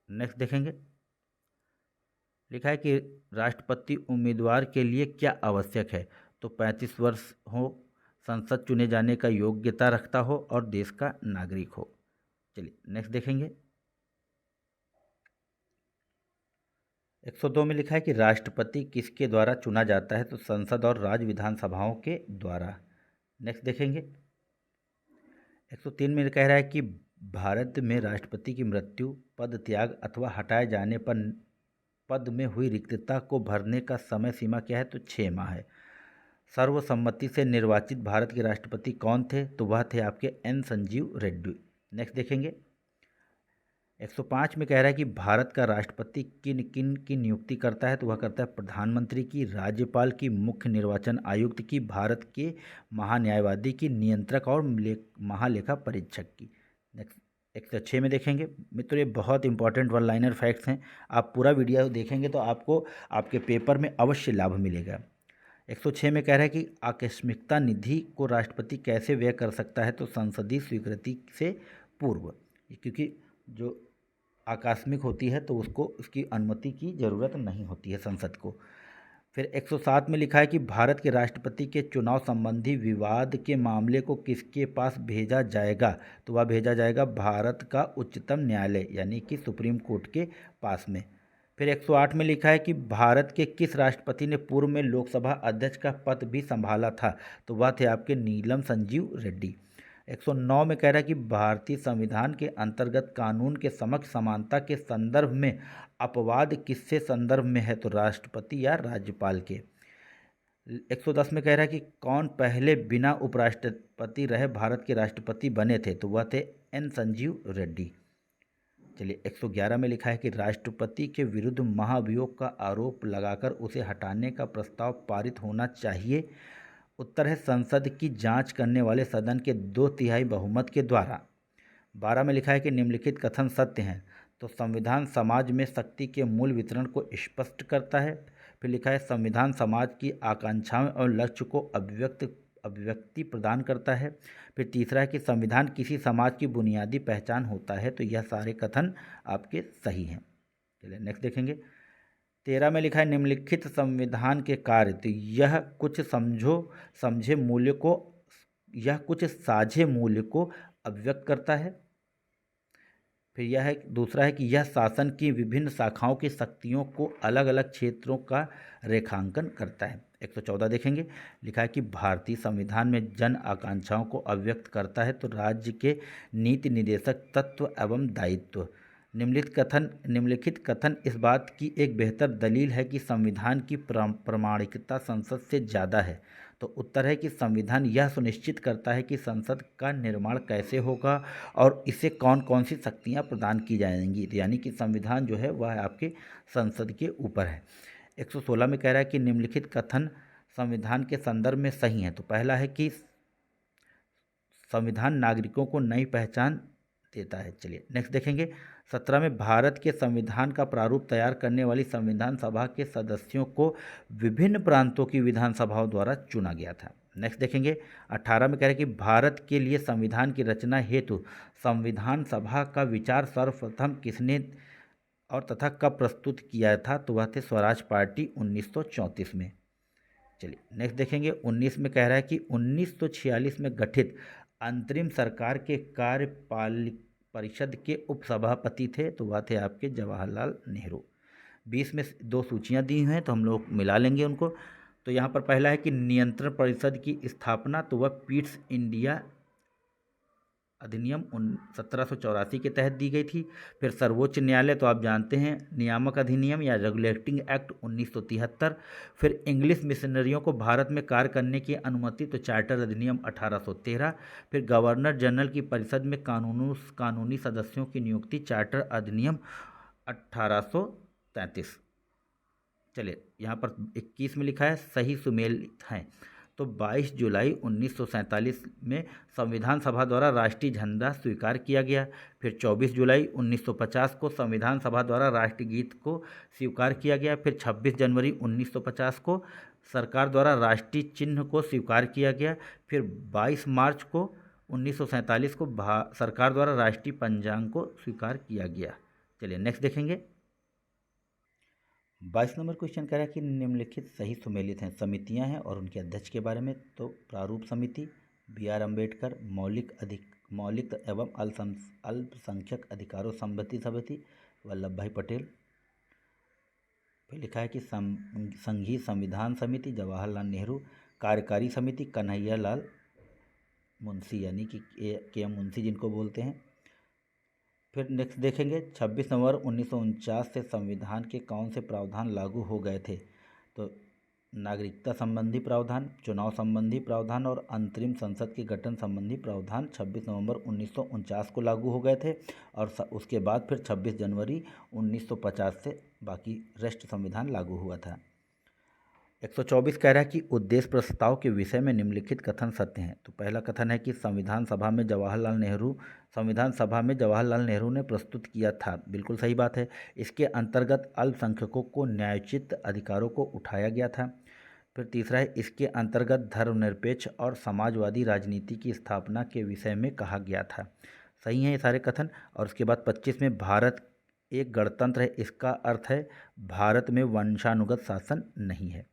S1: नेक्स्ट देखेंगे, लिखा है कि राष्ट्रपति उम्मीदवार के लिए क्या आवश्यक है। तो 35 वर्ष हो, संसद चुने जाने का योग्यता रखता हो और देश का नागरिक हो। चलिए नेक्स्ट देखेंगे। 102 में लिखा है कि राष्ट्रपति किसके द्वारा चुना जाता है। तो संसद और राज्य विधानसभाओं के द्वारा। नेक्स्ट देखेंगे। 103 में कह रहा है कि भारत में राष्ट्रपति की मृत्यु, पद त्याग अथवा हटाए जाने पर पद में हुई रिक्तता को भरने का समय सीमा क्या है। तो 6 माह है। सर्वसम्मति से निर्वाचित भारत के राष्ट्रपति कौन थे। तो वह थे आपके एन संजीव रेड्डी। नेक्स्ट देखेंगे। 105 में कह रहा है कि भारत का राष्ट्रपति किन किन की नियुक्ति करता है। तो वह करता है प्रधानमंत्री की, राज्यपाल की, मुख्य निर्वाचन आयुक्त की, भारत के महान्यायवादी की, नियंत्रक और महालेखा परीक्षक की। नेक्स्ट 106 में देखेंगे। मित्रों, ये बहुत इंपॉर्टेंट वन लाइनर फैक्ट्स हैं। आप पूरा वीडियो देखेंगे तो आपको आपके पेपर में अवश्य लाभ मिलेगा। 106 में कह रहा है कि आकस्मिकता निधि को राष्ट्रपति कैसे व्यय कर सकता है। तो संसदीय स्वीकृति से पूर्व, क्योंकि जो आकस्मिक होती है तो उसको उसकी अनुमति की ज़रूरत नहीं होती है संसद को। फिर 107 में लिखा है कि भारत के राष्ट्रपति के चुनाव संबंधी विवाद के मामले को किसके पास भेजा जाएगा। तो वह भेजा जाएगा भारत का उच्चतम न्यायालय यानी कि सुप्रीम कोर्ट के पास में। फिर 108 में लिखा है कि भारत के किस राष्ट्रपति ने पूर्व में लोकसभा अध्यक्ष का पद भी संभाला था। तो वह थे आपके नीलम संजीव रेड्डी। 109 में कह रहा है कि भारतीय संविधान के अंतर्गत कानून के समक्ष समानता के संदर्भ में अपवाद किससे संदर्भ में है। तो राष्ट्रपति या राज्यपाल के। 110 में कह रहा है कि कौन पहले बिना उपराष्ट्रपति रहे भारत के राष्ट्रपति बने थे। तो वह थे एन संजीव रेड्डी। चलिए 111 में लिखा है कि राष्ट्रपति के विरुद्ध महाभियोग का आरोप लगाकर उसे हटाने का प्रस्ताव पारित होना चाहिए। उत्तर है संसद की जांच करने वाले सदन के 2/3 बहुमत के द्वारा। 12 में लिखा है कि निम्नलिखित कथन सत्य हैं। तो संविधान समाज में शक्ति के मूल वितरण को स्पष्ट करता है। फिर लिखा है संविधान समाज की आकांक्षाओं और लक्ष्य को अभिव्यक्ति प्रदान करता है। फिर तीसरा है कि संविधान किसी समाज की बुनियादी पहचान होता है। तो यह सारे कथन आपके सही हैं। चलिए नेक्स्ट देखेंगे। 13 में लिखा है निम्नलिखित संविधान के कार्य। तो यह कुछ समझे मूल्य को यह कुछ साझे मूल्य को अभिव्यक्त करता है। फिर यह है दूसरा है कि यह शासन की विभिन्न शाखाओं की शक्तियों को अलग अलग क्षेत्रों का रेखांकन करता है। 114 देखेंगे। लिखा है कि भारतीय संविधान में जन आकांक्षाओं को अभिव्यक्त करता है। तो राज्य के नीति निर्देशक तत्व एवं दायित्व। निम्नलिखित कथन इस बात की एक बेहतर दलील है कि संविधान की प्रामाणिकता संसद से ज़्यादा है। तो उत्तर है कि संविधान यह सुनिश्चित करता है कि संसद का निर्माण कैसे होगा और इसे कौन कौन सी शक्तियां प्रदान की जाएंगी। यानी कि संविधान जो है वह आपके संसद के ऊपर है। 116 में कह रहा है कि निम्नलिखित कथन संविधान के संदर्भ में सही है। तो पहला है कि संविधान नागरिकों को नई पहचान देता है। चलिए नेक्स्ट देखेंगे। 17 में भारत के संविधान का प्रारूप तैयार करने वाली संविधान सभा के सदस्यों को विभिन्न प्रांतों की विधानसभाओं द्वारा चुना गया था। नेक्स्ट देखेंगे। 18 में कह रहे हैं कि भारत के लिए संविधान की रचना हेतु संविधान सभा का विचार सर्वप्रथम किसने और तथा कब प्रस्तुत किया था। तो वह थे स्वराज पार्टी 1934 में। चलिए नेक्स्ट देखेंगे। 19 में कह रहा है कि 1946 में गठित अंतरिम सरकार के कार्यपालिक परिषद के उपसभापति थे। तो वह थे आपके जवाहरलाल नेहरू। 20 में 2 सूचियां दी हैं तो हम लोग मिला लेंगे उनको। तो यहाँ पर पहला है कि नियंत्रण परिषद की स्थापना। तो वह पीट्स इंडिया अधिनियम 1784 के तहत दी गई थी। फिर सर्वोच्च न्यायालय तो आप जानते हैं नियामक अधिनियम या रेगुलेटिंग एक्ट 1973। फिर इंग्लिश मिशनरियों को भारत में कार्य करने की अनुमति। तो चार्टर अधिनियम 1813। फिर गवर्नर जनरल की परिषद में कानूनी सदस्यों की नियुक्ति चार्टर अधिनियम 1833। चलिए यहाँ पर 21 में लिखा है सही सुमेलित हैं। तो 22 जुलाई 1947 में संविधान सभा द्वारा राष्ट्रीय झंडा स्वीकार किया गया। फिर 24 जुलाई 1950 को संविधान सभा द्वारा राष्ट्रीय गीत को स्वीकार किया गया। फिर 26 जनवरी 1950 को सरकार द्वारा राष्ट्रीय चिन्ह को स्वीकार किया गया। फिर 22 मार्च को 1947 को सरकार द्वारा राष्ट्रीय पंचांग को स्वीकार किया गया। चलिए नेक्स्ट देखेंगे। 22 नंबर क्वेश्चन कह रहा है कि निम्नलिखित सही सुमेलित हैं समितियां हैं और उनके अध्यक्ष के बारे में। तो प्रारूप समिति, BR अम्बेडकर, मौलिक एवं अल्पसंख्यक अधिकारों संबंधी समिति, वल्लभ भाई पटेल। फिर लिखा है कि संघीय संविधान समिति, जवाहरलाल नेहरू। कार्यकारी समिति, कन्हैया लाल मुंशी यानी कि KM मुंशी जिनको बोलते हैं। फिर नेक्स्ट देखेंगे 26 नवंबर 1949 से संविधान के कौन से प्रावधान लागू हो गए थे। तो नागरिकता संबंधी प्रावधान, चुनाव संबंधी प्रावधान और अंतरिम संसद के गठन संबंधी प्रावधान 26 नवंबर 1949 को लागू हो गए थे और उसके बाद फिर 26 जनवरी 1950 से बाकी रेस्ट संविधान लागू हुआ था। 124 कह रहा है कि उद्देश्य प्रस्ताव के विषय में निम्नलिखित कथन सत्य हैं। तो पहला कथन है कि संविधान सभा में जवाहरलाल नेहरू ने प्रस्तुत किया था। बिल्कुल सही बात है। इसके अंतर्गत अल्पसंख्यकों को न्यायोचित अधिकारों को उठाया गया था। फिर तीसरा है, इसके अंतर्गत धर्मनिरपेक्ष और समाजवादी राजनीति की स्थापना के विषय में कहा गया था। सही है ये सारे कथन। और उसके बाद 25 में भारत एक गणतंत्र है, इसका अर्थ है भारत में वंशानुगत शासन नहीं है।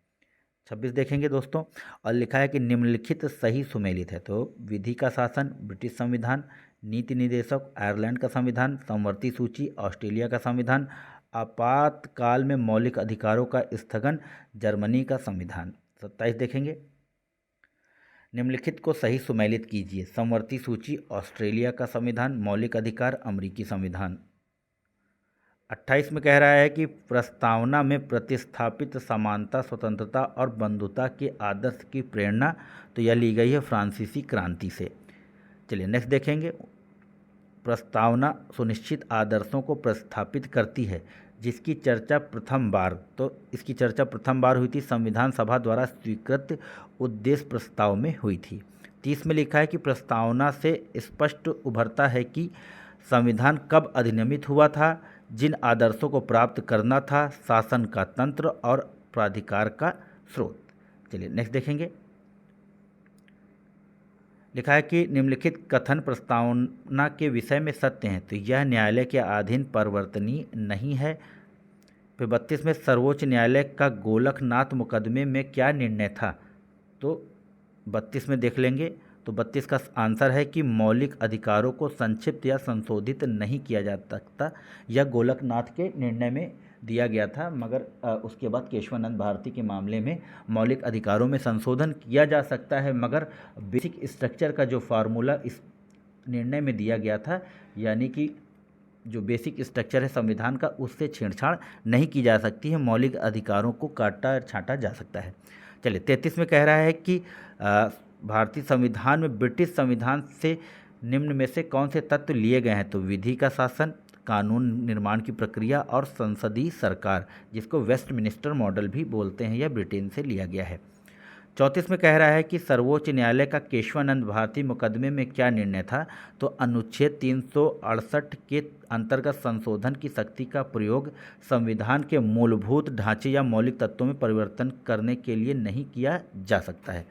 S1: 26 देखेंगे दोस्तों। और लिखा है कि निम्नलिखित सही सुमेलित है। तो विधि का शासन, ब्रिटिश संविधान। नीति निदेशक, आयरलैंड का संविधान। समवर्ती सूची, ऑस्ट्रेलिया का संविधान। आपातकाल में मौलिक अधिकारों का स्थगन, जर्मनी का संविधान। 27 देखेंगे। निम्नलिखित को सही सुमेलित कीजिए। समवर्ती सूची, ऑस्ट्रेलिया का संविधान। मौलिक अधिकार, अमेरिकी संविधान। 28 में कह रहा है कि प्रस्तावना में प्रतिस्थापित समानता, स्वतंत्रता और बंधुता के आदर्श की प्रेरणा तो यह ली गई है फ्रांसीसी क्रांति से। चलिए नेक्स्ट देखेंगे। प्रस्तावना सुनिश्चित आदर्शों को प्रस्थापित करती है जिसकी चर्चा प्रथम बार हुई थी संविधान सभा द्वारा स्वीकृत उद्देश्य प्रस्ताव में हुई थी। 30 में लिखा है कि प्रस्तावना से स्पष्ट उभरता है कि संविधान कब अधिनियमित हुआ था, जिन आदर्शों को प्राप्त करना था, शासन का तंत्र और प्राधिकार का स्रोत। चलिए नेक्स्ट देखेंगे। लिखा है कि निम्नलिखित कथन प्रस्तावना के विषय में सत्य हैं। तो यह न्यायालय के अधीन परिवर्तनीय नहीं है। फिर 32 में सर्वोच्च न्यायालय का गोलकनाथ मुकदमे में क्या निर्णय था। तो 32 में देख लेंगे। तो 32 का आंसर है कि मौलिक अधिकारों को संक्षिप्त या संशोधित नहीं किया जा सकता। यह गोलकनाथ के निर्णय में दिया गया था, मगर उसके बाद केशवानंद भारती के मामले में मौलिक अधिकारों में संशोधन किया जा सकता है, मगर बेसिक स्ट्रक्चर का जो फार्मूला इस निर्णय में दिया गया था, यानी कि जो बेसिक स्ट्रक्चर है संविधान का, उससे छेड़छाड़ नहीं की जा सकती है। मौलिक अधिकारों को काटा छांटा जा सकता है। चलिए 33 में कह रहा है कि भारतीय संविधान में ब्रिटिश संविधान से निम्न में से कौन से तत्व लिए गए हैं। तो विधि का शासन, कानून निर्माण की प्रक्रिया और संसदीय सरकार, जिसको वेस्टमिनिस्टर मॉडल भी बोलते हैं, यह ब्रिटेन से लिया गया है। 34 में कह रहा है कि सर्वोच्च न्यायालय का केशवानंद भारती मुकदमे में क्या निर्णय था। तो अनुच्छेद 368 के अंतर्गत संशोधन की शक्ति का प्रयोग संविधान के मूलभूत ढांचे या मौलिक तत्वों में परिवर्तन करने के लिए नहीं किया जा सकता है।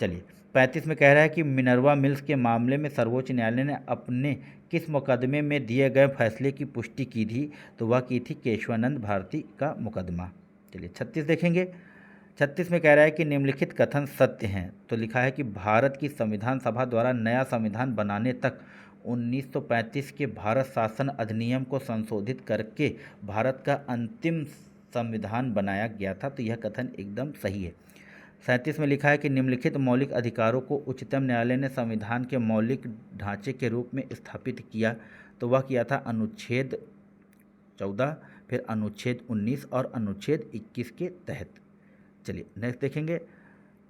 S1: चलिए 35 में कह रहा है कि मिनर्वा मिल्स के मामले में सर्वोच्च न्यायालय ने अपने किस मुकदमे में दिए गए फैसले की पुष्टि की थी। तो वह की थी केशवानंद भारती का मुकदमा। चलिए 36 देखेंगे। 36 में कह रहा है कि निम्नलिखित कथन सत्य हैं। तो लिखा है कि भारत की संविधान सभा द्वारा नया संविधान बनाने तक 1935 के भारत शासन अधिनियम को संशोधित करके भारत का अंतिम संविधान बनाया गया था। तो यह कथन एकदम सही है। 37 में लिखा है कि निम्नलिखित मौलिक अधिकारों को उच्चतम न्यायालय ने संविधान के मौलिक ढांचे के रूप में स्थापित किया। तो वह किया था अनुच्छेद 14, फिर अनुच्छेद 19 और अनुच्छेद 21 के तहत। चलिए नेक्स्ट देखेंगे।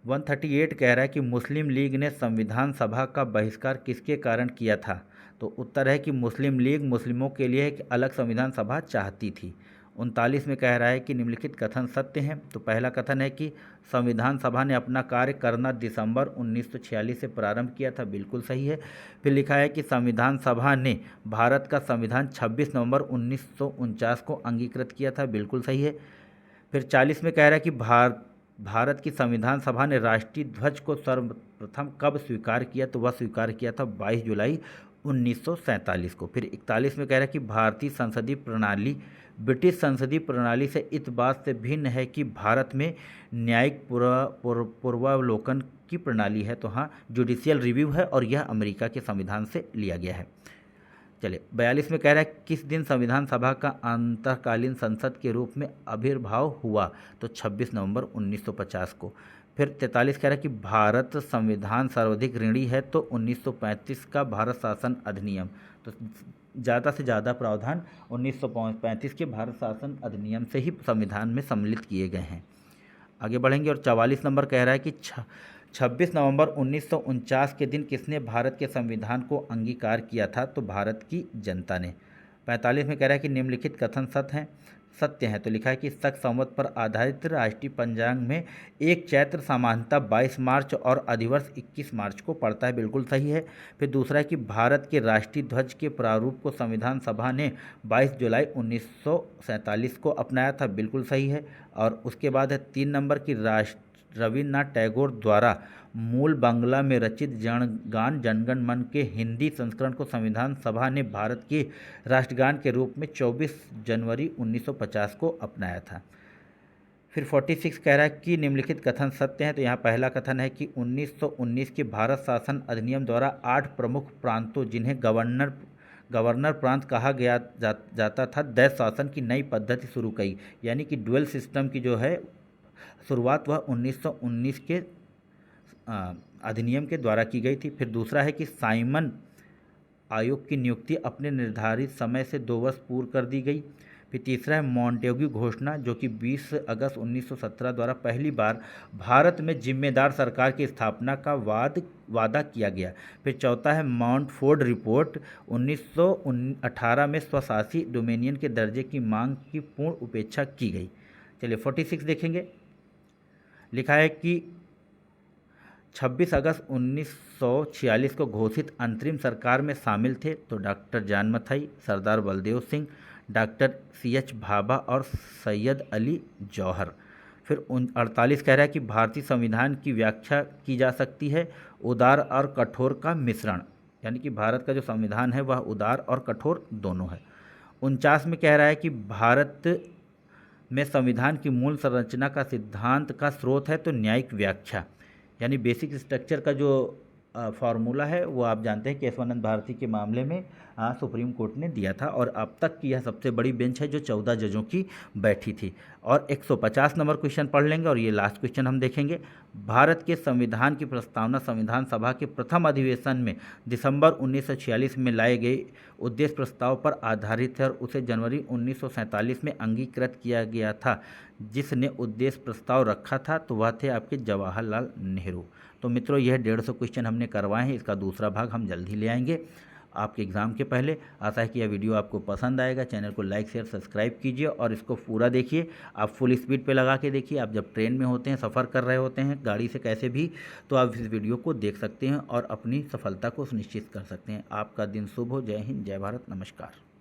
S1: 138 कह रहा है कि मुस्लिम लीग ने संविधान सभा का बहिष्कार किसके कारण किया था। तो उत्तर है कि मुस्लिम लीग मुस्लिमों के लिए एक अलग संविधान सभा चाहती थी 39 में कह रहा है कि निम्नलिखित कथन सत्य हैं। तो पहला कथन है कि संविधान सभा ने अपना कार्य करना दिसंबर 1946 से प्रारंभ किया था, बिल्कुल सही है। फिर लिखा है कि संविधान सभा ने भारत का संविधान 26 नवंबर 1949 को अंगीकृत किया था, बिल्कुल सही है। फिर 40 में कह रहा है कि भारत की संविधान सभा ने राष्ट्रीय ध्वज को सर्वप्रथम कब स्वीकार किया, तो वह स्वीकार किया था 22 जुलाई 1947 को। फिर 41 में कह रहा है कि भारतीय संसदीय प्रणाली ब्रिटिश संसदीय प्रणाली से इस बात से भिन्न है कि भारत में न्यायिक पूर्वावलोकन की प्रणाली है। तो हाँ, जुडिशियल रिव्यू है और यह अमेरिका के संविधान से लिया गया है। चलिए 42 में कह रहा है किस दिन संविधान सभा का अंतःकालीन संसद के रूप में आविर्भाव हुआ, तो 26 नवंबर 1950 को। फिर 43 कह रहा है कि भारत संविधान सर्वाधिक ऋणी है, तो 1935 का भारत शासन अधिनियम। तो ज़्यादा से ज़्यादा प्रावधान 1935 के भारत शासन अधिनियम से ही संविधान में सम्मिलित किए गए हैं। आगे बढ़ेंगे और 44 नंबर कह रहा है कि 26 नवंबर 1949 के दिन किसने भारत के संविधान को अंगीकार किया था, तो भारत की जनता ने। 45 में कह रहा है कि निम्नलिखित कथन सत्य हैं। तो लिखा है कि शक संवत पर आधारित राष्ट्रीय पंचांग में एक चैत्र सामान्यतः 22 मार्च और अधिवर्ष 21 मार्च को पड़ता है, बिल्कुल सही है। फिर दूसरा है कि भारत के राष्ट्रीय ध्वज के प्रारूप को संविधान सभा ने 22 जुलाई 1947 को अपनाया था, बिल्कुल सही है। और उसके बाद है 3 नंबर की रविन्द्रनाथ टैगोर द्वारा मूल बांग्ला में रचित जनगान जनगण मन के हिंदी संस्करण को संविधान सभा ने भारत के राष्ट्रगान के रूप में 24 जनवरी 1950 को अपनाया था। फिर 46 कह रहा है कि निम्नलिखित कथन सत्य हैं। तो यहाँ पहला कथन है कि 1919 के भारत शासन अधिनियम द्वारा 8 प्रमुख प्रांतों, जिन्हें गवर्नर प्रांत कहा गया जाता था, दैश शासन की नई पद्धति शुरू की, यानी कि ड्यूअल सिस्टम की जो है शुरुआत वह 1919 के अधिनियम के द्वारा की गई थी। फिर दूसरा है कि साइमन आयोग की नियुक्ति अपने निर्धारित समय से 2 वर्ष पूर्व कर दी गई। फिर तीसरा है मॉन्टेग्यू घोषणा, जो कि 20 अगस्त 1917 द्वारा पहली बार भारत में जिम्मेदार सरकार की स्थापना का वादा किया गया। फिर चौथा है माउंटफोर्ड रिपोर्ट, 1918 में स्वशासी डोमेनियन के दर्जे की मांग की पूर्ण उपेक्षा की गई। चलिए 46 देखेंगे। लिखा है कि 26 अगस्त 1946 को घोषित अंतरिम सरकार में शामिल थे तो डॉक्टर जान मथाई, सरदार बलदेव सिंह, डॉक्टर CH भाभा और सैयद अली जौहर। फिर 48 कह रहा है कि भारतीय संविधान की व्याख्या की जा सकती है उदार और कठोर का मिश्रण, यानी कि भारत का जो संविधान है वह उदार और कठोर दोनों है। 49 में कह रहा है कि भारत में संविधान की मूल संरचना का सिद्धांत का स्रोत है तो न्यायिक व्याख्या, यानी बेसिक स्ट्रक्चर का जो फार्मूला है वो आप जानते हैं केशवानंद भारती के मामले में सुप्रीम कोर्ट ने दिया था और अब तक की यह सबसे बड़ी बेंच है जो 14 जजों की बैठी थी। और 150 नंबर क्वेश्चन पढ़ लेंगे और ये लास्ट क्वेश्चन हम देखेंगे। भारत के संविधान की प्रस्तावना संविधान सभा के प्रथम अधिवेशन में दिसंबर 1946 में लाए गए उद्देश्य प्रस्ताव पर आधारित है और उसे जनवरी 1947 में अंगीकृत किया गया था। जिसने उद्देश्य प्रस्ताव रखा था तो वह थे आपके जवाहरलाल नेहरू। तो मित्रों, यह 150 क्वेश्चन हमने करवाए हैं, इसका दूसरा भाग हम जल्द ही ले आएंगे आपके एग्ज़ाम के पहले। आशा है कि यह वीडियो आपको पसंद आएगा। चैनल को लाइक शेयर सब्सक्राइब कीजिए और इसको पूरा देखिए। आप फुल स्पीड पे लगा के देखिए। आप जब ट्रेन में होते हैं, सफ़र कर रहे होते हैं, गाड़ी से कैसे भी, तो आप इस वीडियो को देख सकते हैं और अपनी सफलता को सुनिश्चित कर सकते हैं। आपका दिन शुभ हो। जय हिंद, जय भारत, नमस्कार।